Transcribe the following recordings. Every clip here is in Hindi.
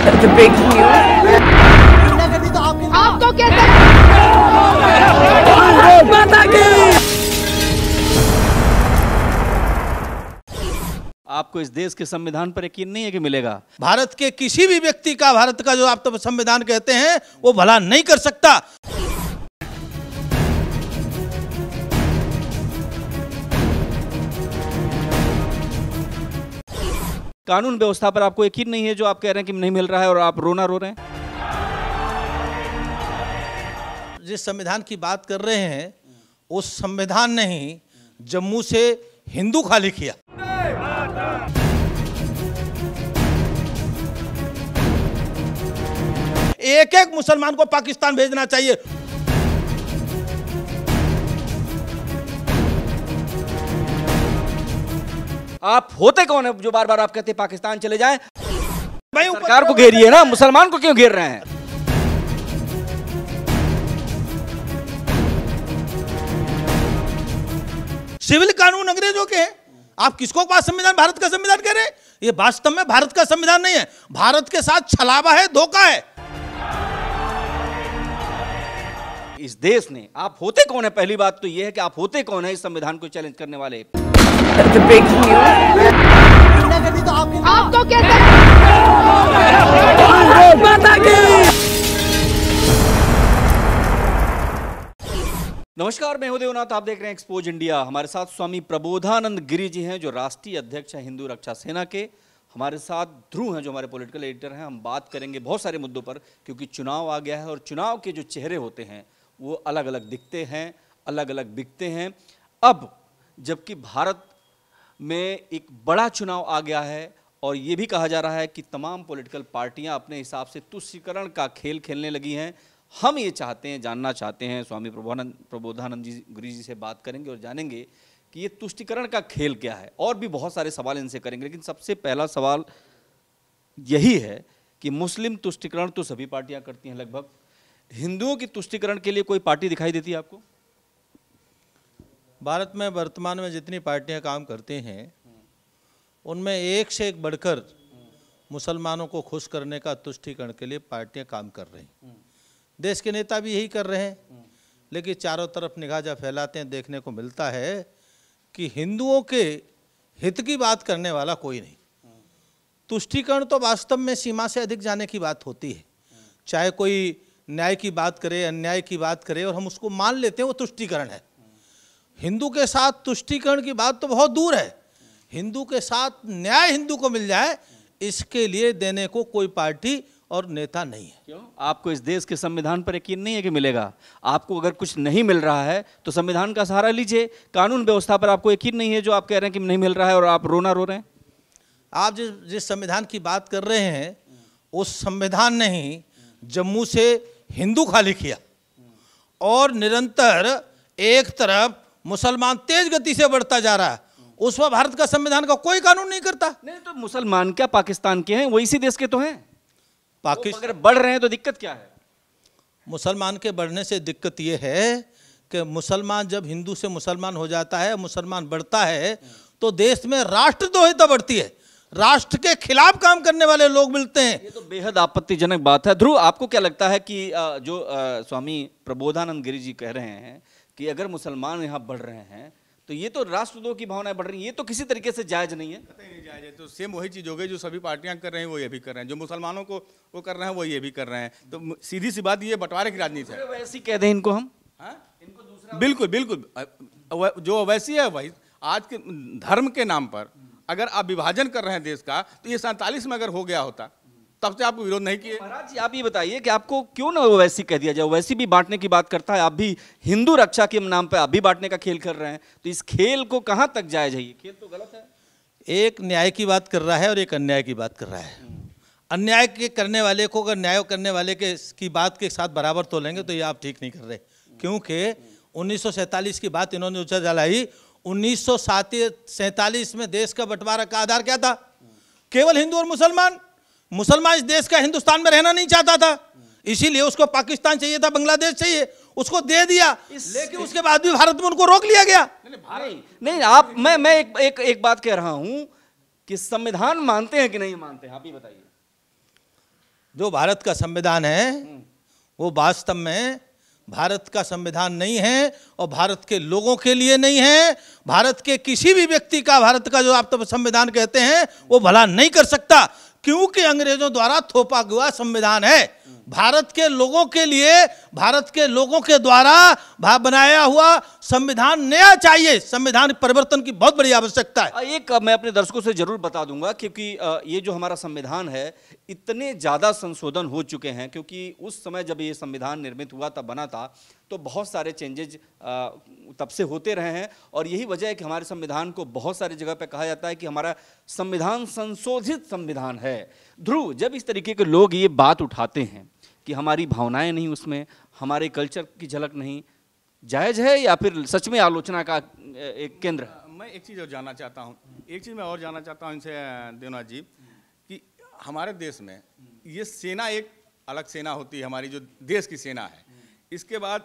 The big news. आपको कैसे आपको इस देश के संविधान पर यकीन नहीं है कि मिलेगा? भारत के किसी भी व्यक्ति का भारत का जो आप तो संविधान कहते हैं वो भला नहीं कर सकता। कानून व्यवस्था पर आपको यकीन नहीं है जो आप कह रहे हैं कि नहीं मिल रहा है और आप रोना रो रहे हैं? जिस संविधान की बात कर रहे हैं उस संविधान ने ही जम्मू से हिंदू खाली किया। एक एक मुसलमान को पाकिस्तान भेजना चाहिए। आप होते कौन है जो बार बार आप कहते हैं पाकिस्तान चले जाएं? भाई सरकार को घेरिए ना, मुसलमान को क्यों घेर रहे हैं? सिविल कानून अंग्रेजों के हैं। आप किसको पास संविधान भारत का संविधान कह रहे हैं? ये वास्तव में भारत का संविधान नहीं है, भारत के साथ छलावा है, धोखा है। इस देश ने आप होते कौन है? पहली बात तो यह है कि आप होते कौन है इस संविधान को चैलेंज करने वाले? The big news. आपको कैसे नमस्कार, मैं हूं देवनाथ, आप देख रहे हैं एक्सपोज इंडिया। हमारे साथ स्वामी प्रबोधानंद गिरि जी हैं जो राष्ट्रीय अध्यक्ष हैं हिंदू रक्षा सेना के। हमारे साथ ध्रुव हैं जो हमारे पॉलिटिकल एडिटर हैं। हम बात करेंगे बहुत सारे मुद्दों पर क्योंकि चुनाव आ गया है और चुनाव के जो चेहरे होते हैं वो अलग अलग दिखते हैं, अलग अलग बिकते हैं। अब जबकि भारत में एक बड़ा चुनाव आ गया है और ये भी कहा जा रहा है कि तमाम पॉलिटिकल पार्टियां अपने हिसाब से तुष्टीकरण का खेल खेलने लगी हैं। हम ये चाहते हैं, जानना चाहते हैं, स्वामी प्रबोधानंद गिरि जी से बात करेंगे और जानेंगे कि ये तुष्टीकरण का खेल क्या है। और भी बहुत सारे सवाल इनसे करेंगे, लेकिन सबसे पहला सवाल यही है कि मुस्लिम तुष्टीकरण तो सभी पार्टियां करती हैं लगभग, हिंदुओं की तुष्टीकरण के लिए कोई पार्टी दिखाई देती है आपको? भारत में वर्तमान में जितनी पार्टियां काम करती हैं उनमें एक से एक बढ़कर मुसलमानों को खुश करने का तुष्टीकरण के लिए पार्टियां काम कर रही हैं। देश के नेता भी यही कर रहे हैं, लेकिन चारों तरफ निगाह जब फैलाते हैं देखने को मिलता है कि हिंदुओं के हित की बात करने वाला कोई नहीं। तुष्टीकरण तो वास्तव में सीमा से अधिक जाने की बात होती है। चाहे कोई न्याय की बात करे, अन्याय की बात करे और हम उसको मान लेते हैं वो तुष्टीकरण है। हिंदू के साथ तुष्टीकरण की बात तो बहुत दूर है। हिंदू के साथ न्याय हिंदू को मिल जाए इसके लिए देने को कोई पार्टी और नेता नहीं है। क्यों? आपको इस देश के संविधान पर यकीन नहीं है कि मिलेगा? आपको अगर कुछ नहीं मिल रहा है तो संविधान का सहारा लीजिए। कानून व्यवस्था पर आपको यकीन नहीं है जो आप कह रहे हैं कि नहीं मिल रहा है और आप रोना रो रहे हैं? आप जिस संविधान की बात कर रहे हैं उस संविधान ने ही जम्मू से हिंदू खाली किया और निरंतर एक तरफ मुसलमान तेज गति से बढ़ता जा रहा है। उस पर भारत का संविधान का कोई कानून नहीं करता। नहीं तो मुसलमान क्या पाकिस्तान के हैं? वो इसी देश के तो हैं। पाकिस्तान अगर बढ़ रहे हैं तो दिक्कत क्या है? मुसलमान के बढ़ने से दिक्कत ये है कि मुसलमान जब हिंदू से मुसलमान हो जाता है, मुसलमान बढ़ता है तो देश में राष्ट्रद्रोहिता बढ़ती है, राष्ट्र के खिलाफ काम करने वाले लोग मिलते हैं। ये तो बेहद आपत्तिजनक बात है। ध्रुव, आपको क्या लगता है कि जो स्वामी प्रबोधानंद गिरि जी कह रहे हैं कि अगर मुसलमान यहाँ बढ़ रहे हैं तो ये तो राष्ट्रद्रोह की भावनाएं बढ़ रही हैं, ये तो किसी तरीके से जायज नहीं है? नहीं जायज है। तो सेम वही चीज़ हो गई जो सभी पार्टियां कर रहे हैं वो ये भी कर रहे हैं, जो मुसलमानों को वो कर रहे हैं वो ये भी कर रहे हैं। तो सीधी सी बात ये बंटवारे की राजनीति है। वैसी कह दें इनको हम? इनको दूसरा बिल्कुल बिल्कुल जो वैसी है वही। आज के धर्म के नाम पर अगर आप विभाजन कर रहे हैं देश का तो ये 47 में अगर हो गया होता तब से आपको विरोध नहीं किए। महाराज जी, आप ये बताइए कि आपको क्यों ना ओवैसी कह दिया जाए? ओवैसी भी बांटने की बात करता है, आप भी हिंदू रक्षा के नाम पे आप भी बांटने का खेल कर रहे हैं, तो इस खेल को कहां तक जायज है? ये खेल तो गलत है। एक न्याय की बात कर रहा है और एक अन्याय की बात कर रहा है। अन्याय के करने वाले को अगर न्याय करने वाले की बात के साथ बराबर तो लेंगे तो ये आप ठीक नहीं कर रहे, क्योंकि 1947 की बात इन्होंने उछल जलाई। 1947 में देश का बंटवारा का आधार क्या था? केवल हिंदू और मुसलमान। मुसलमान इस देश का हिंदुस्तान में रहना नहीं चाहता था, इसीलिए उसको पाकिस्तान चाहिए था, बांग्लादेश चाहिए, उसको दे दिया। लेकिन उसके बाद भी भारत में उनको रोक लिया गया। नहीं, आप मैं एक बात कह रहा हूं कि संविधान मानते हैं कि नहीं मानते हैं, आप ये बताइए। जो भारत का संविधान है वो वास्तव में भारत का संविधान नहीं है और भारत के लोगों के लिए नहीं है। भारत के किसी भी व्यक्ति का भारत का जो आप तो संविधान कहते हैं वो भला नहीं कर सकता, क्योंकि अंग्रेजों द्वारा थोपा हुआ संविधान है। भारत के लोगों के लिए, भारत के लोगों के द्वारा बनाया हुआ संविधान नया चाहिए। संविधान परिवर्तन की बहुत बड़ी आवश्यकता है। एक मैं अपने दर्शकों से जरूर बता दूंगा, क्योंकि ये जो हमारा संविधान है इतने ज़्यादा संशोधन हो चुके हैं, क्योंकि उस समय जब ये संविधान निर्मित हुआ तब बना था तो बहुत सारे चेंजेज तब से होते रहे हैं। और यही वजह है कि हमारे संविधान को बहुत सारी जगह पे कहा जाता है कि हमारा संविधान संशोधित संविधान है। ध्रुव, जब इस तरीके के लोग ये बात उठाते हैं कि हमारी भावनाएं नहीं उसमें, हमारे कल्चर की झलक नहीं, जायज़ है या फिर सच में आलोचना का एक केंद्र है? मैं एक चीज़ और जानना चाहता हूँ, इनसे देवनाथ जी, कि हमारे देश में ये सेना एक अलग सेना होती है, हमारी जो देश की सेना है। इसके बाद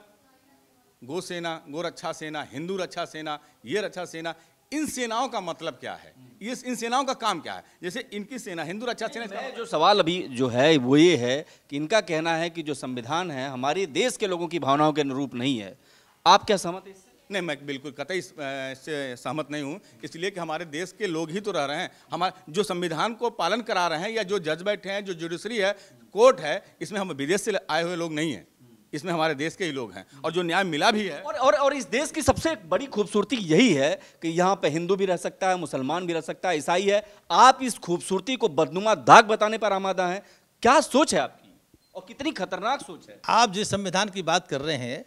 गो सेना, गो रक्षा सेना, हिंदू रक्षा सेना, ये रक्षा सेना, इन सेनाओं का मतलब क्या है? ये इन सेनाओं का काम क्या है? जैसे इनकी सेना हिंदू रक्षा सेना, जो सवाल अभी जो है वो ये है कि इनका कहना है कि जो संविधान है हमारे देश के लोगों की भावनाओं के अनुरूप नहीं है। आप क्या सहमत हैं इससे? नहीं, मैं बिल्कुल कतई इससे सहमत नहीं हूँ, इसलिए कि हमारे देश के लोग ही तो रह रहे हैं। हमारे जो संविधान को पालन करा रहे हैं, या जो जज बैठे हैं, जो जुडिशरी है, कोर्ट है, इसमें हम विदेश से आए हुए लोग नहीं हैं, इसमें हमारे देश के ही लोग हैं, और जो न्याय मिला भी है। और इस देश की सबसे बड़ी खूबसूरती यही है कि यहाँ पे हिंदू भी रह सकता है, मुसलमान भी रह सकता है, ईसाई है। आप इस खूबसूरती को बदनुमा दाग बताने पर आमादा हैं। क्या सोच है आपकी और कितनी खतरनाक सोच है? आप जिस संविधान की बात कर रहे हैं,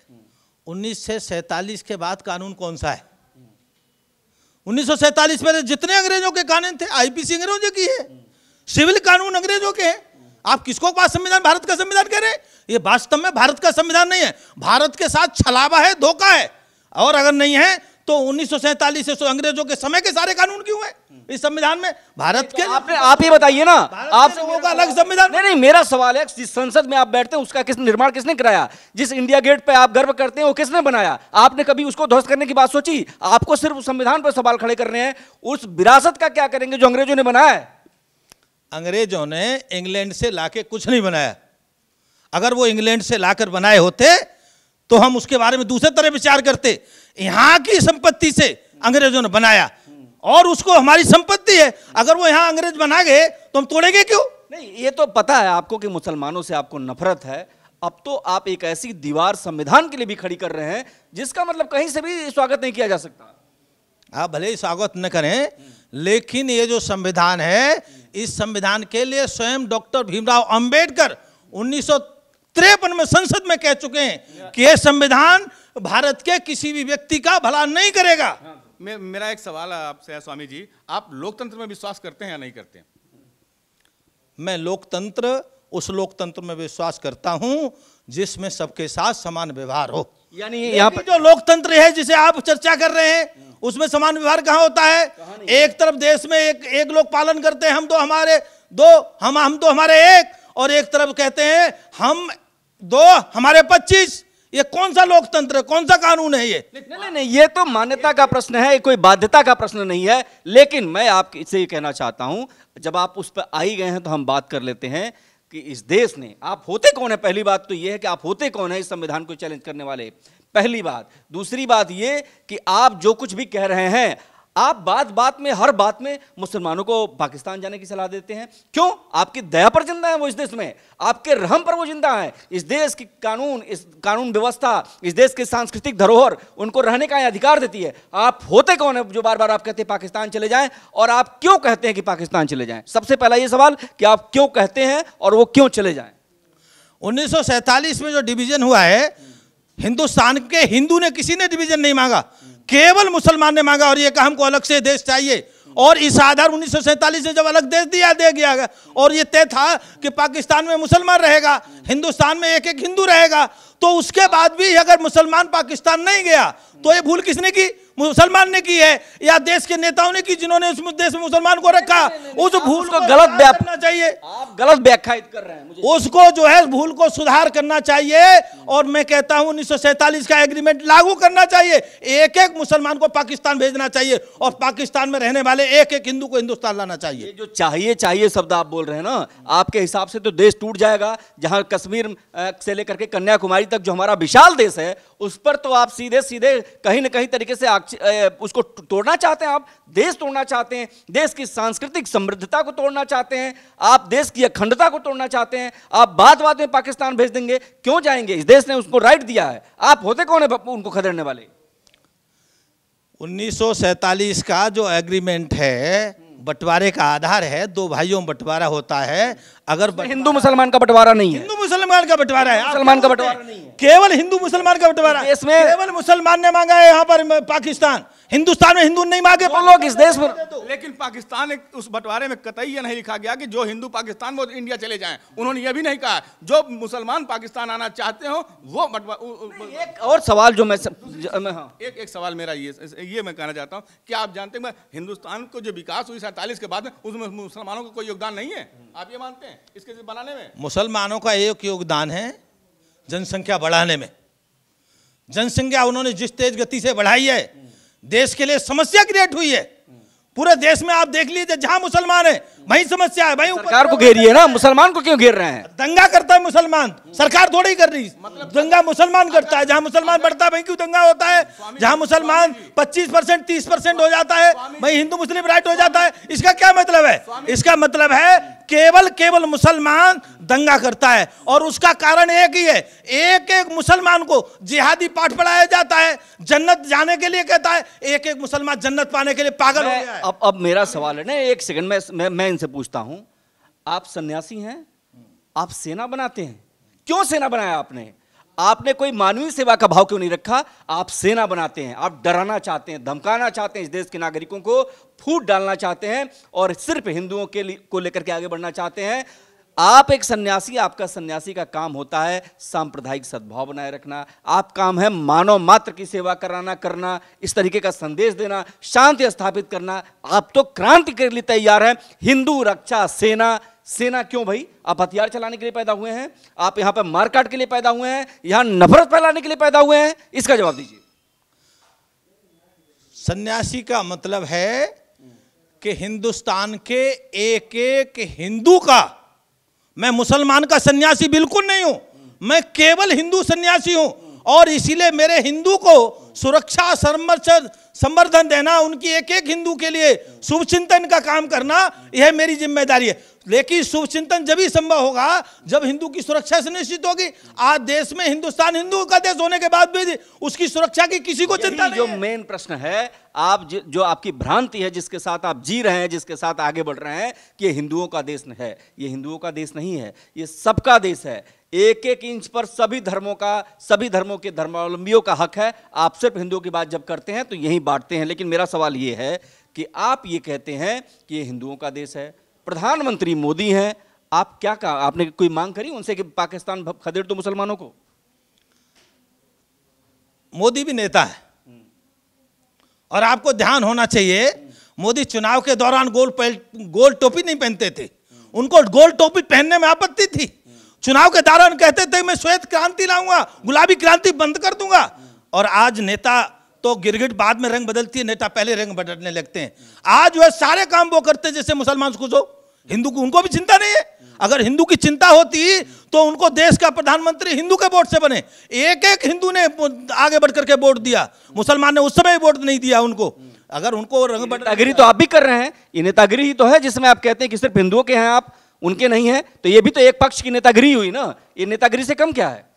1947 के बाद कानून कौन सा है? 1947 में जितने अंग्रेजों के कानून थे, आईपीसी अंग्रेजों की है, सिविल कानून अंग्रेजों के हैं। आप किसको पास संविधान भारत का संविधान कह रहे हैं? ये वास्तव में भारत का संविधान नहीं है, भारत के साथ छलावा है, धोखा है। और अगर नहीं है तो 1947 से अंग्रेजों के समय के सारे कानून क्यों हैं इस संविधान में? भारत के आप ये बताइए ना, आप लोगों का अलग संविधान। नहीं, मेरा सवाल है, जिस संसद में आप बैठते हैं उसका निर्माण किसने कराया? जिस इंडिया गेट पे आप गर्व करते हैं वो किसने बनाया? आपने कभी उसको ध्वस्त करने की बात सोची? आपको सिर्फ संविधान पर सवाल खड़े करने हैं। उस विरासत का क्या करेंगे जो अंग्रेजों ने बनाया है? अंग्रेजों ने इंग्लैंड से लाके कुछ नहीं बनाया। अगर वो इंग्लैंड से लाकर बनाए होते तो हम उसके बारे में दूसरे तरह विचार करते। यहाँ की संपत्ति से अंग्रेजों ने बनाया और उसको हमारी संपत्ति है। अगर वो यहाँ अंग्रेज बना गए तो हम तोड़ेंगे क्यों? नहीं, ये तो पता है आपको कि मुसलमानों से आपको नफरत है। अब तो आप एक ऐसी दीवार संविधान के लिए भी खड़ी कर रहे हैं जिसका मतलब कहीं से भी स्वागत नहीं किया जा सकता। आप भले ही स्वागत न करें, लेकिन ये जो संविधान है, इस संविधान के लिए स्वयं डॉक्टर भीमराव अंबेडकर 1953 में संसद में कह चुके हैं कि यह संविधान भारत के किसी भी व्यक्ति का भला नहीं करेगा। मेरा एक सवाल आपसे है स्वामी जी, आप लोकतंत्र में विश्वास करते हैं या नहीं करते हैं? मैं उस लोकतंत्र में विश्वास करता हूं जिसमें सबके साथ समान व्यवहार हो। यानी यहाँ पर जो लोकतंत्र है जिसे आप चर्चा कर रहे हैं, उसमें समान व्यवहार कहाँ होता है? एक तरफ देश में एक लोग पालन करते हैं, हम तो हमारे एक, और एक तरफ कहते हैं हम दो हमारे 25। ये कौन सा लोकतंत्र है? कौन सा कानून है ये? नहीं, ये तो मान्यता का प्रश्न है, कोई बाध्यता का प्रश्न नहीं है। लेकिन मैं आपसे ये कहना चाहता हूं, जब आप उस पर आ ही गए हैं तो हम बात कर लेते हैं कि इस देश ने, आप होते कौन है? पहली बात तो ये है कि आप होते कौन है इस संविधान को चैलेंज करने वाले, पहली बात। दूसरी बात ये कि आप जो कुछ भी कह रहे हैं, आप बात में, हर बात में मुसलमानों को पाकिस्तान जाने की सलाह देते हैं। क्यों? आपकी दया पर जिंदा है वो इस देश में, आपके रहम पर वो जिंदा है। इस देश की इस कानून व्यवस्था, इस देश की सांस्कृतिक धरोहर उनको रहने का अधिकार देती है। आप होते कौन है जो बार बार आप कहते हैं पाकिस्तान चले जाएं? और आप क्यों कहते हैं कि पाकिस्तान चले जाएं? सबसे पहला ये सवाल कि आप क्यों कहते हैं और वो क्यों चले जाएं? 1947 में जो डिवीजन हुआ है, हिंदुस्तान के हिंदू ने किसी ने डिवीजन नहीं मांगा, केवल मुसलमान ने मांगा और ये कहा हमको अलग से देश चाहिए। और इस आधार 1947 में जब अलग देश दे गया और ये तय था कि पाकिस्तान में मुसलमान रहेगा, हिंदुस्तान में एक हिंदू रहेगा, तो उसके बाद भी अगर मुसलमान पाकिस्तान नहीं गया तो ये भूल किसने की? मुसलमान ने की है या देश के नेताओं ने की जिन्होंने उस देश में मुसलमान को रखा, उस भूल को गलत व्याख्या करना चाहिए। आप गलत व्याख्यायित कर रहे हैं मुझे। उसको जो है भूल को सुधार करना चाहिए और मैं कहता हूं 1947 का एग्रीमेंट लागू करना चाहिए। एक एक मुसलमान को पाकिस्तान भेजना चाहिए और पाकिस्तान में रहने वाले एक एक हिंदू को हिंदुस्तान लाना चाहिए। ये जो चाहिए शब्द आप बोल रहे हैं ना, आपके हिसाब से तो देश टूट जाएगा। जहां कश्मीर से लेकर के कन्याकुमारी तक जो हमारा विशाल देश है, उस पर तो आप सीधे सीधे कहीं ना कहीं तरीके से उसको तोड़ना चाहते हैं। आप देश तोड़ना चाहते हैं, देश की सांस्कृतिक समृद्धता को तोड़ना चाहते हैं, आप देश की अखंडता को तोड़ना चाहते हैं। आप बात बात में पाकिस्तान भेज देंगे, क्यों जाएंगे? इस देश ने उसको राइट दिया है, आप होते कौन है उनको खदेड़ने वाले? 1947 का जो एग्रीमेंट है, बंटवारे का आधार है, दो भाइयों में बंटवारा होता है। अगर हिंदू मुसलमान का बंटवारा नहीं है, हिंदू मुसलमान का बंटवारा है, मुसलमान का बंटवारा नहीं है, केवल हिंदू मुसलमान का बंटवारा। देश में केवल मुसलमान ने मांगा है यहाँ पर पाकिस्तान, हिंदुस्तान में हिंदू नहीं मांगे। वो लोग इस देश में, लेकिन पाकिस्तान उस बंटवारे में कतई ये नहीं लिखा गया कि जो हिंदू पाकिस्तान वो इंडिया चले जाएं। उन्होंने ये भी नहीं कहा जो मुसलमान पाकिस्तान आना चाहते हो वो एक और सवाल जो मैं हाँ। एक सवाल मेरा ये मैं कहना चाहता हूँ कि आप जानते हैं हिंदुस्तान को जो विकास हुई 47 के बाद में, उसमें मुसलमानों का कोई योगदान नहीं है? आप ये मानते हैं इसके बनाने में? मुसलमानों का एक योगदान है जनसंख्या बढ़ाने में। जनसंख्या उन्होंने जिस तेज गति से बढ़ाई है, देश के लिए समस्या क्रिएट हुई है। पूरे देश में आप देख लीजिए, जहां मुसलमान है वहीं समस्या है। वहीं सरकार को घेरी है ना, मुसलमान को क्यों घेर रहे हैं? दंगा करता है मुसलमान, सरकार थोड़ी ही कर रही। दंगा मुसलमान करता है, जहां मुसलमान बढ़ता है वहीं क्यों दंगा होता है? जहां मुसलमान 25% 30% हो जाता है वहीं हिंदू मुस्लिम राइट हो जाता है। इसका क्या मतलब है? इसका मतलब है केवल मुसलमान दंगा करता है और उसका कारण एक ही है, एक एक मुसलमान को जिहादी पाठ पढ़ाया जाता है, जन्नत जाने के लिए कहता है, एक एक मुसलमान जन्नत पाने के लिए पागल हो गया है। अब मेरा सवाल है ना, एक सेकंड मैं इनसे पूछता हूं, आप सन्यासी हैं, आप सेना बनाते हैं, क्यों सेना बनाया आपने? आपने कोई मानवीय सेवा का भाव क्यों नहीं रखा? आप सेना बनाते हैं, आप डराना चाहते हैं, धमकाना चाहते हैं, इस देश के नागरिकों को फूट डालना चाहते हैं और सिर्फ हिंदुओं को लेकर के आगे बढ़ना चाहते हैं। आप एक सन्यासी, आपका सन्यासी का काम होता है सांप्रदायिक सद्भाव बनाए रखना, आप काम है मानव मात्र की सेवा करना, इस तरीके का संदेश देना, शांति स्थापित करना। आप तो क्रांति के लिए तैयार हैं। हिंदू रक्षा सेना क्यों भाई? आप हथियार चलाने के लिए पैदा हुए हैं? आप यहां पर मारकाट के लिए पैदा हुए हैं? यहां नफरत फैलाने के लिए पैदा हुए हैं? इसका जवाब दीजिए। सन्यासी का मतलब है कि हिंदुस्तान के एक एक हिंदू का, मैं मुसलमान का सन्यासी बिल्कुल नहीं हूं, मैं केवल हिंदू सन्यासी हूं और इसीलिए मेरे हिंदू को सुरक्षा संवर्धन देना, उनकी एक एक हिंदू के लिए शुभ चिंतन का काम करना, यह मेरी जिम्मेदारी है। लेकिन शुभ चिंतन जब ही संभव होगा जब हिंदू की सुरक्षा सुनिश्चित होगी। आज देश में हिंदुस्तान हिंदू का देश होने के बाद भी उसकी सुरक्षा की किसी को चिंता नहीं है। जो मेन प्रश्न है, आप जो आपकी भ्रांति है, जिसके साथ आप जी रहे हैं, जिसके साथ आगे बढ़ रहे हैं कि ये हिंदुओं का देश है, ये हिंदुओं का देश नहीं है, ये सबका देश है। एक एक इंच पर सभी धर्मों के धर्मावलंबियों का हक है। आप सिर्फ हिंदुओं की बात जब करते हैं तो यही बांटते हैं। लेकिन मेरा सवाल ये है कि आप ये कहते हैं कि ये हिंदुओं का देश है, प्रधानमंत्री मोदी हैं, आप क्या कहा? आपने कोई मांग करी उनसे कि पाकिस्तान खदेड़ दो मुसलमानों को? मोदी भी नेता है और आपको ध्यान होना चाहिए, मोदी चुनाव के दौरान गोल टोपी नहीं पहनते थे, उनको गोल टोपी पहनने में आपत्ति थी। चुनाव के दौरान कहते थे मैं श्वेत क्रांति लाऊंगा, गुलाबी क्रांति बंद कर दूंगा। और आज नेता तो गिरगिट बाद में रंग बदलती है, नेता पहले रंग बदलने लगते हैं। आज वह सारे काम वो करते हैं जैसे मुसलमान खुश हो, हिंदू को उनको भी चिंता नहीं है। अगर हिंदू की चिंता होती तो उनको देश का प्रधानमंत्री हिंदू के वोट से बने। एक एक हिंदू ने आगे बढ़कर के वोट दिया, मुसलमान ने उस समय वोट नहीं दिया उनको। अगर उनको रंग नेतागिरी तो आप भी कर रहे हैं, ये नेतागिरी ही तो है जिसमें आप कहते हैं कि सिर्फ हिंदुओं के हैं आप, उनके नहीं है। तो ये भी तो एक पक्ष की नेतागिरी हुई ना, ये नेतागिरी से कम क्या है?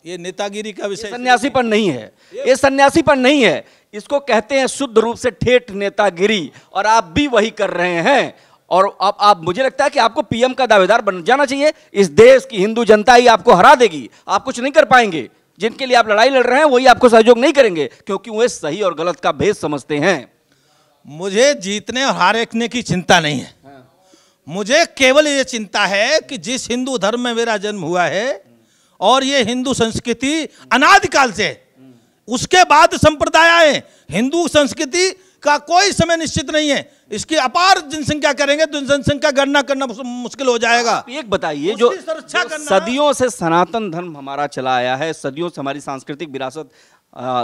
ये नेतागिरी का विषय सन्यासीपन नहीं है, ये सन्यासीपन नहीं है, इसको कहते हैं शुद्ध रूप से ठेठ नेतागिरी। और आप भी वही कर रहे हैं। और अब आप, मुझे लगता है कि आपको पीएम का दावेदार बन जाना चाहिए। इस देश की हिंदू जनता ही आपको हरा देगी, आप कुछ नहीं कर पाएंगे। जिनके लिए आप लड़ाई लड़ रहे हैं वही आपको सहयोग नहीं करेंगे, क्योंकि वे सही और गलत का भेद समझते हैं। मुझे जीतने और हारने की चिंता नहीं है, मुझे केवल ये चिंता है कि जिस हिंदू धर्म में मेरा जन्म हुआ है और ये हिंदू संस्कृति अनादिकाल से, उसके बाद संप्रदाय आए। हिंदू संस्कृति का कोई समय निश्चित नहीं है। इसकी अपार जनसंख्या करेंगे तो जनसंख्या गणना करना मुश्किल हो जाएगा। एक बताइए, जो सदियों से सनातन धर्म हमारा चला आया है, सदियों से हमारी सांस्कृतिक विरासत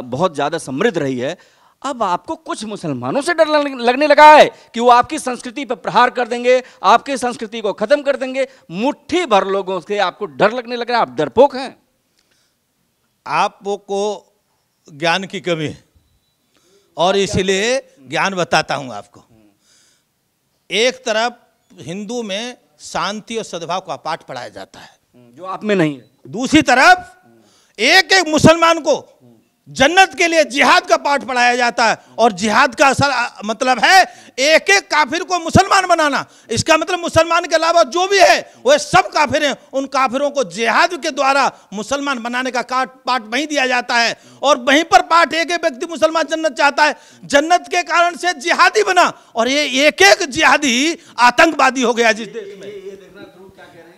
बहुत ज्यादा समृद्ध रही है, अब आपको कुछ मुसलमानों से डर लगने लगा है कि वो आपकी संस्कृति पर प्रहार कर देंगे, आपकी संस्कृति को खत्म कर देंगे। मुट्ठी भर लोगों से आपको डर लगने लगा, आप डरपोक हैं। आपको ज्ञान की कमी है और इसलिए ज्ञान बताता हूं आपको। एक तरफ हिंदू में शांति और सद्भाव का पाठ पढ़ाया जाता है, जो आप में नहीं है। दूसरी तरफ एक एक मुसलमान को जन्नत के लिए जिहाद का पाठ पढ़ाया जाता है, और जिहाद का असर मतलब है एक एक काफिर को मुसलमान बनाना। इसका मतलब मुसलमान के अलावा जो भी है वह सब काफिर हैं, उन काफिरों को जिहाद के द्वारा मुसलमान बनाने का पाठ वहीं दिया जाता है। और वहीं पर पाठ एक एक व्यक्ति मुसलमान जन्नत चाहता है, जन्नत के कारण से जिहादी बना, और ये एक एक जिहादी आतंकवादी हो गया जिस देश में।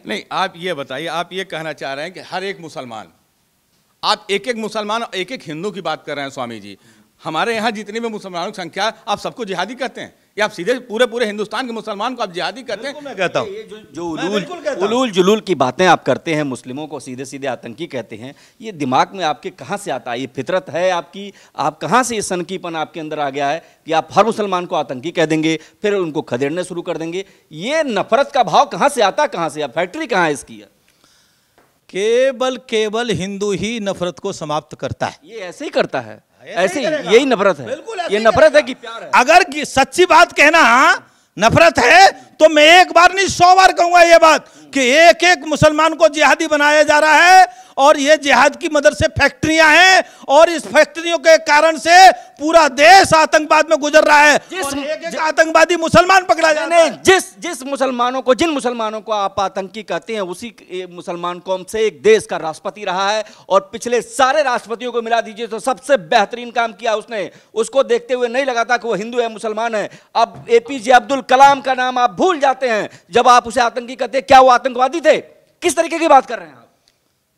नहीं, आप ये बताइए, आप ये कहना चाह रहे हैं कि हर एक मुसलमान, आप एक एक मुसलमान और एक एक हिंदू की बात कर रहे हैं स्वामी जी। हमारे यहाँ जितनी भी मुसलमानों की संख्या, आप सबको जिहादी कहते हैं या आप सीधे पूरे हिंदुस्तान के मुसलमान को आप जिहादी कहते हैं? मैं कहता हूँ जो उलूल जुलूल की बातें आप करते हैं, मुस्लिमों को सीधे सीधे आतंकी कहते हैं, ये दिमाग में आपके कहाँ से आता है? ये फितरत है आपकी? आप कहाँ से ये सनकीपन आपके अंदर आ गया है कि आप हर मुसलमान को आतंकी कह देंगे, फिर उनको खदेड़ने शुरू कर देंगे? ये नफरत का भाव कहाँ से आता, कहाँ से? फैक्ट्री कहाँ है इसकी? केवल हिंदू ही नफरत को समाप्त करता है। ये ऐसे ही करता है, ऐसे ही, यही नफरत है। ये नफरत है कि प्यार है? अगर सच्ची बात कहना नफरत है तो मैं एक बार नहीं 100 बार कहूंगा ये बात कि एक एक मुसलमान को जिहादी बनाया जा रहा है, और ये जिहाद की मदद से फैक्ट्रियां हैं, और इस फैक्ट्रियों के कारण से पूरा देश आतंकवाद में गुजर रहा है। और एक आतंकवादी मुसलमान पकड़ा जा रहा है। जिन मुसलमानों को आप आतंकी कहते हैं, उसी मुसलमान कौम से एक देश का राष्ट्रपति रहा है, और पिछले सारे राष्ट्रपतियों को मिला दीजिए तो सबसे बेहतरीन काम किया उसने। उसको देखते हुए नहीं लगा था कि वो हिंदू है, मुसलमान है। अब एपीजे अब्दुल कलाम का नाम आप भूल जाते हैं जब आप उसे आतंकी कहते हैं। क्या वो आतंकवादी थे? किस तरीके की बात कर रहे हैं आप?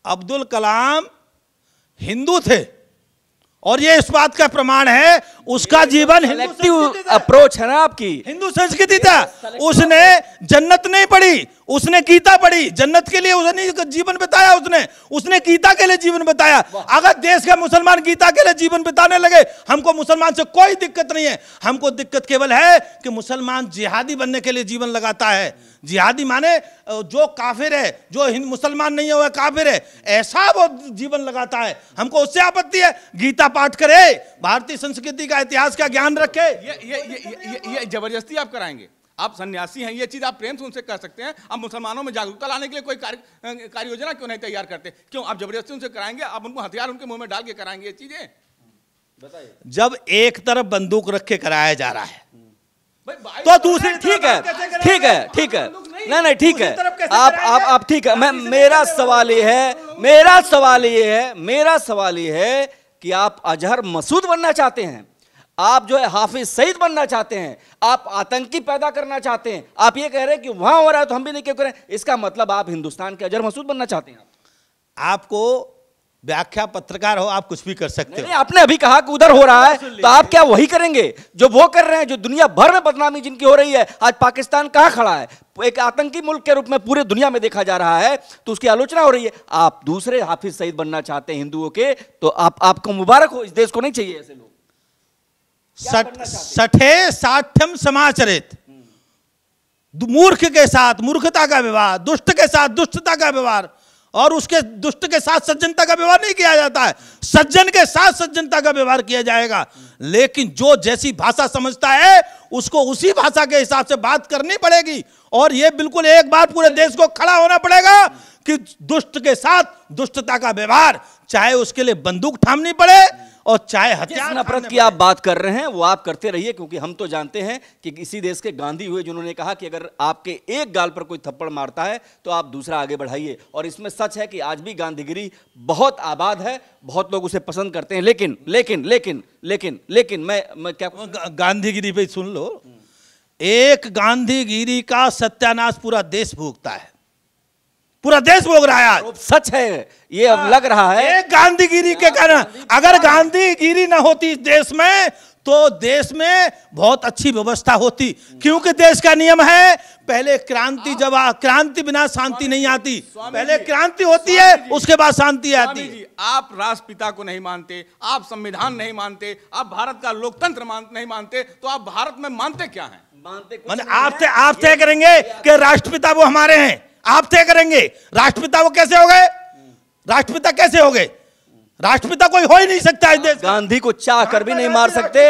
अब्दुल कलाम हिंदू थे, और ये इस बात का प्रमाण है उसका जीवन हिंदू अप्रोच है ना आपकी, हिंदू संस्कृति था। उसने जन्नत नहीं पढ़ी, उसने गीता पढ़ी। जन्नत के लिए उसने जीवन बिताया, उसने गीता के लिए जीवन बिताया। अगर देश का मुसलमान गीता के लिए जीवन बिताने लगे, हमको मुसलमान से कोई दिक्कत नहीं है। हमको दिक्कत केवल है कि मुसलमान जिहादी बनने के लिए जीवन लगाता है। जिहादी माने जो काफिर है, जो मुसलमान नहीं है वह काफिर है, ऐसा वो जीवन लगाता है। हमको उससे आपत्ति है। गीता पाठ करे, भारतीय संस्कृति का इतिहास का ज्ञान रखे। ये जबरदस्ती आप कराएंगे? आप सन्यासी हैं, ये चीज आप प्रेम से उनसे कर सकते हैं। आप मुसलमानों में जागरूकता लाने के लिए कोई कार्य योजना क्यों नहीं तैयार करते? क्यों आप जबरदस्ती उनसे कराएंगे? आप उनको हथियार उनके मुंह में डाल के कराएंगे ये चीजें? बताइए। जब एक तरफ बंदूक रख के कराया जा रहा है तो दूसरी ठीक है, ठीक है, ठीक है, नहीं ठीक है, आप ठीक है। मेरा सवाल ये है कि आप अजहर मसूद बनना चाहते हैं, आप जो है हाफिज सईद बनना चाहते हैं, आप आतंकी पैदा करना चाहते हैं। आप ये कह रहे हैं कि वहां हो रहा है तो हम भी नहीं क्यों करें? इसका मतलब आप हिंदुस्तान के अजहर मसूद बनना चाहते हैं। आपको व्याख्या पत्रकार हो, आप कुछ भी कर सकते हो। आपने अभी कहा कि उधर हो रहा है, तो आप क्या वही करेंगे जो वो कर रहे हैं, जो दुनिया भर में बदनामी जिनकी हो रही है? आज पाकिस्तान कहां खड़ा है? एक आतंकी मुल्क के रूप में पूरे दुनिया में देखा जा रहा है, तो उसकी आलोचना हो रही है। आप दूसरे हाफिज सईद बनना चाहते हैं हिंदुओं के, तो आपको मुबारक हो। इस देश को नहीं चाहिए ऐसे लोग। सठे साठ्यम समाचरित, मूर्ख के साथ मूर्खता का व्यवहार, दुष्ट के साथ दुष्टता का व्यवहार, और उसके दुष्ट के साथ सज्जनता का व्यवहार नहीं किया जाता है। सज्जन के साथ सज्जनता का व्यवहार किया जाएगा। लेकिन जो जैसी भाषा समझता है उसको उसी भाषा के हिसाब से बात करनी पड़ेगी। और यह बिल्कुल एक बार पूरे देश को खड़ा होना पड़ेगा कि दुष्ट के साथ दुष्टता का व्यवहार, चाहे उसके लिए बंदूक थामनी पड़े और चाहे हथियार। नफरत की आप बात कर रहे हैं वो आप करते रहिए, क्योंकि हम तो जानते हैं कि इसी देश के गांधी हुए जिन्होंने कहा कि अगर आपके एक गाल पर कोई थप्पड़ मारता है तो आप दूसरा आगे बढ़ाइए। और इसमें सच है कि आज भी गांधीगिरी बहुत आबाद है, बहुत लोग उसे पसंद करते हैं। लेकिन लेकिन लेकिन लेकिन लेकिन मैं क्या गांधीगिरी पे सुन लो, एक गांधीगिरी का सत्यानाश पूरा देश भोगता है। पूरा देश भोग रहा है आज। सच है ये, अब लग रहा है एक गांधीगिरी के कारण, अगर गांधीगिरी ना होती इस देश में तो देश में बहुत अच्छी व्यवस्था होती, क्योंकि देश का नियम है पहले क्रांति, जब क्रांति बिना शांति नहीं आती, पहले क्रांति होती है उसके बाद शांति आती है। आप राष्ट्रपिता को नहीं मानते, आप संविधान नहीं मानते, आप भारत का लोकतंत्र नहीं मानते, तो आप भारत में मानते क्या हैं? माने आप तय करेंगे कि राष्ट्रपिता वो हमारे हैं, आप तय करेंगे राष्ट्रपिता वो कैसे हो गए? राष्ट्रपिता कैसे हो गए? राष्ट्रपिता कोई हो ही नहीं सकता इस देश। गांधी को चाह कर भी नहीं मार सकते।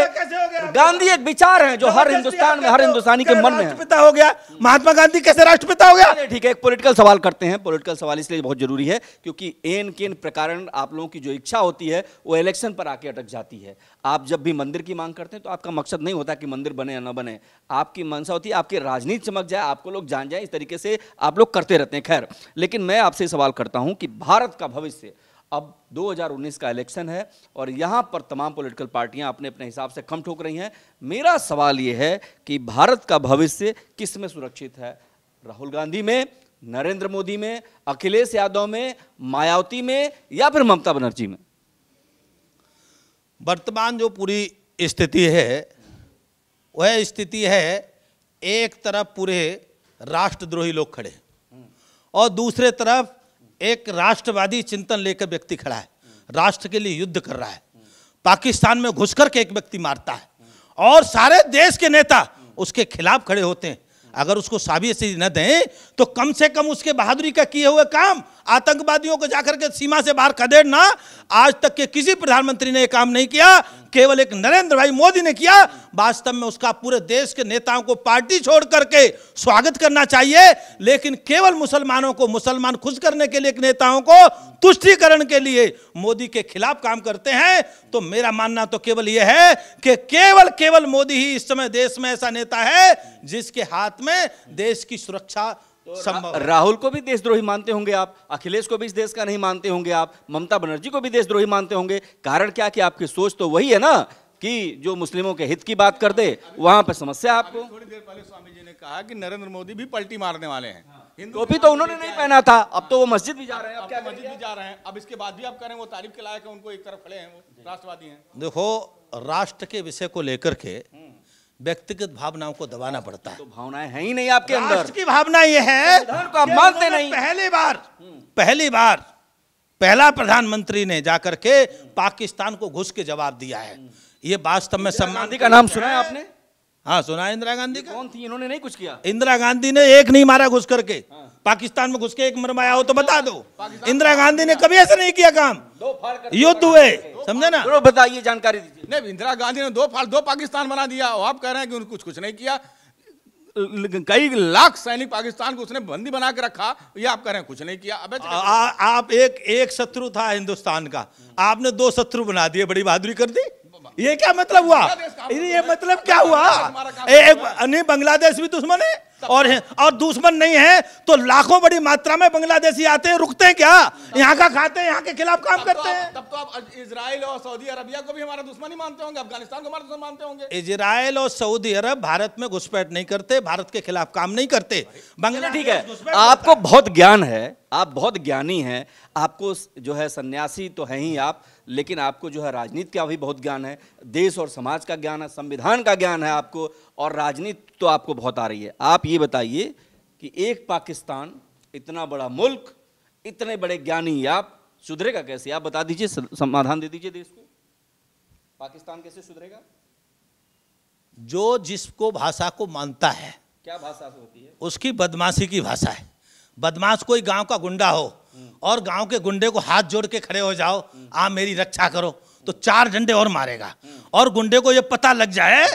गांधी एक विचार है जो हर हिंदुस्तान में, हर हिंदुस्तानी के मन में है। राष्ट्रपिता हो गया महात्मा गांधी, कैसे राष्ट्रपिता हो गया? ठीक है, एक पॉलिटिकल सवाल करते हैं। पॉलिटिकल सवाल इसलिए बहुत जरूरी है क्योंकि एन केन प्रकार आप लोगों की जो इच्छा होती है वो इलेक्शन पर आके अटक जाती है। आप जब भी मंदिर की मांग करते हैं तो आपका मकसद नहीं होता कि मंदिर बने या ना बने, आपकी मंशा होती है आपकी राजनीति चमक जाए, आपको लोग जान जाए, इस तरीके से आप लोग करते रहते हैं। खैर, लेकिन मैं आपसे सवाल करता हूं कि भारत का भविष्य, अब 2019 का इलेक्शन है और यहां पर तमाम पॉलिटिकल पार्टियां अपने अपने हिसाब से खम ठोक रही हैं। मेरा सवाल यह है कि भारत का भविष्य किस में सुरक्षित है? राहुल गांधी में, नरेंद्र मोदी में, अखिलेश यादव में, मायावती में, या फिर ममता बनर्जी में? वर्तमान जो पूरी स्थिति है वह स्थिति है, एक तरफ पूरे राष्ट्रद्रोही लोग खड़े और दूसरे तरफ एक राष्ट्रवादी चिंतन लेकर व्यक्ति खड़ा है, राष्ट्र के लिए युद्ध कर रहा है, पाकिस्तान में घुसकर के एक व्यक्ति मारता है और सारे देश के नेता उसके खिलाफ खड़े होते हैं। अगर उसको शाबाशी न दें तो कम से कम उसके बहादुरी का किए हुए काम, आतंकवादियों को जाकर के सीमा से बाहर खदेड़ना, आज तक के किसी प्रधानमंत्री ने यह काम नहीं किया, केवल एक नरेंद्र भाई मोदी ने किया। वास्तव में उसका पूरे देश के नेताओं को पार्टी छोड़ करके स्वागत करना चाहिए, लेकिन केवल मुसलमानों को, मुसलमान खुश करने के लिए, नेताओं को तुष्टीकरण के लिए मोदी के खिलाफ काम करते हैं। तो मेरा मानना तो केवल यह है कि केवल मोदी ही इस समय देश में ऐसा नेता है जिसके हाथ में देश की सुरक्षा संभव। राहुल को भी देशद्रोही मानते होंगे आप, अखिलेश को भी इस देश का नहीं मानते होंगे आप, ममता बनर्जी को भी देशद्रोही मानते होंगे। कारण क्या कि आपकी सोच तो वही है ना कि जो मुस्लिमों के हित की बात कर दे वहां पर समस्या आपको। थोड़ी देर पहले स्वामी जी ने कहा कि नरेंद्र मोदी भी पलटी मारने वाले हैं। टोपी तो उन्होंने नहीं पहना था, अब तो वो मस्जिद भी जा रहे हैं। अब क्या मस्जिद भी जा रहे हैं, अब इसके बाद भी आप कह रहे हैं वो तारीफ के लायक है, उनको एक तरफ खड़े हैं, वो राष्ट्रवादी हैं। देखो, राष्ट्र के विषय को लेकर के व्यक्तिगत भावनाओं को दबाना पड़ता है। तो भावनाएं हैं ही नहीं आपके अंदर। राष्ट्र की भावना यह है को आप मानते नहीं। पहली बार पहला प्रधानमंत्री ने जाकर के पाकिस्तान को घुस के जवाब दिया है। ये वास्तव में सम्मान। गांधी का नाम सुना है आपने? हाँ, सुना है। इंदिरा गांधी का। कौन थी? इन्होंने नहीं कुछ किया। इंदिरा गांधी ने एक नहीं मारा घुस करके। पाकिस्तान में घुस के एक मरवाया हो तो बता दो। इंदिरा गांधी ने कभी ऐसा नहीं किया काम। युद्ध हुए, समझे ना? बताइए, जानकारी दीजिए। नहीं, इंदिरा गांधी ने दो पाकिस्तान बना दिया और आप कह रहे हैं कि उन्होंने कुछ नहीं किया। कई लाख सैनिक पाकिस्तान को उसने बंदी बना के रखा, ये आप कह रहे हैं कुछ नहीं किया। अब आप एक शत्रु था हिंदुस्तान का, आपने दो शत्रु बना दिए, बड़ी बहादुरी कर दी। ये क्या मतलब हुआ? ये मतलब क्या हुआ? नहीं, बांग्लादेश भी दुश्मन है और दुश्मन नहीं है तो लाखों बड़ी मात्रा में बांग्लादेशी आते हैं, रुकते हैं क्या? यहाँ का खाते हैं, यहाँ के खिलाफ काम करते हैं। तब तो आप इजराइल और सऊदी अरबिया को भी हमारा दुश्मन ही मानते होंगे, अफगानिस्तान को हमारा दुश्मन मानते होंगे। इजराइल और सऊदी अरब भारत में घुसपैठ नहीं करते, भारत के खिलाफ काम नहीं करते। बांग्लादेश, ठीक है, आपको बहुत ज्ञान है, आप बहुत ज्ञानी हैं, आपको जो है सन्यासी तो हैं ही आप, लेकिन आपको जो है राजनीति का भी बहुत ज्ञान है, देश और समाज का ज्ञान है, संविधान का ज्ञान है आपको, और राजनीति तो आपको बहुत आ रही है। आप ये बताइए कि एक पाकिस्तान, इतना बड़ा मुल्क, इतने बड़े ज्ञानी, आप सुधरेगा कैसे? आप बता दीजिए, समाधान दे दीजिए देश को। पाकिस्तान कैसे सुधरेगा? जो जिसको भाषा को मानता है, क्या भाषा होती है? उसकी बदमाशी की भाषा है। बदमाश कोई गांव का गुंडा हो और गांव के गुंडे को हाथ जोड़ के खड़े हो जाओ, आप मेरी रक्षा करो, तो 4 डंडे और मारेगा। और गुंडे को ये पता लग जाए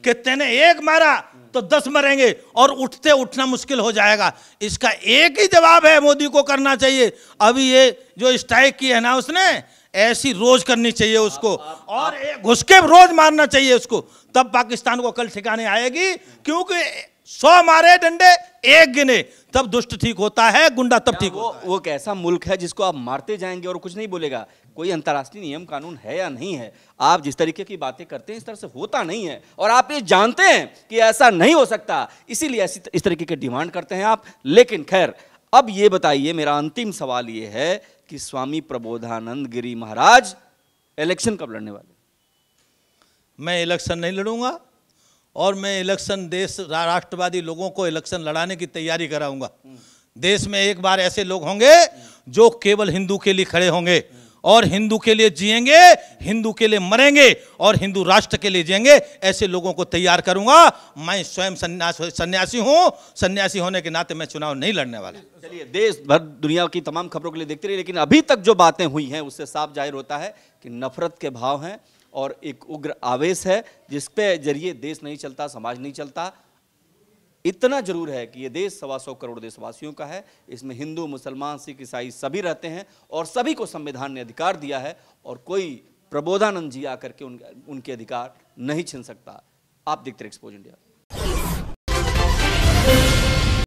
कि तेने एक मारा तो 10 मरेंगे और उठते उठना मुश्किल हो जाएगा। इसका एक ही जवाब है, मोदी को करना चाहिए। अभी ये जो स्ट्राइक की है ना उसने, ऐसी रोज करनी चाहिए उसको, और घुस के रोज मारना चाहिए उसको, तब पाकिस्तान को कल ठिकाने आएगी। क्योंकि 100 मारे डंडे, एक गिने, तब दुष्ट ठीक होता है, गुंडा तब ठीक होता है। वो कैसा मुल्क है जिसको आप मारते जाएंगे और कुछ नहीं बोलेगा? कोई अंतर्राष्ट्रीय नियम कानून है या नहीं है? आप जिस तरीके की बातें करते हैं इस तरह से होता नहीं है, और आप ये जानते हैं कि ऐसा नहीं हो सकता, इसीलिए इस तरीके की डिमांड करते हैं आप। लेकिन खैर, अब ये बताइए, मेरा अंतिम सवाल ये है कि स्वामी प्रबोधानंद गिरी महाराज इलेक्शन कब लड़ने वाले? मैं इलेक्शन नहीं लड़ूंगा और मैं इलेक्शन देश राष्ट्रवादी लोगों को इलेक्शन लड़ाने की तैयारी कराऊंगा। देश में एक बार ऐसे लोग होंगे जो केवल हिंदू के लिए खड़े होंगे और हिंदू के लिए जिएंगे, हिंदू के लिए मरेंगे और हिंदू राष्ट्र के लिए जिएंगे। ऐसे लोगों को तैयार करूंगा। मैं स्वयं सन्यासी हूं, सन्यासी होने के नाते मैं चुनाव नहीं लड़ने वाला। चलिए, देश भर दुनिया की तमाम खबरों के लिए देखते रहिए, लेकिन अभी तक जो बातें हुई हैं उससे साफ जाहिर होता है कि नफरत के भाव हैं और एक उग्र आवेश है जिसपे जरिए देश नहीं चलता, समाज नहीं चलता। इतना जरूर है कि ये देश 125 करोड़ देशवासियों का है। इसमें हिंदू, मुसलमान, सिख, ईसाई सभी रहते हैं और सभी को संविधान ने अधिकार दिया है और कोई प्रबोधानंद जी आकर के उनके अधिकार नहीं छीन सकता। आप देखते रहिए एक्सपोज इंडिया।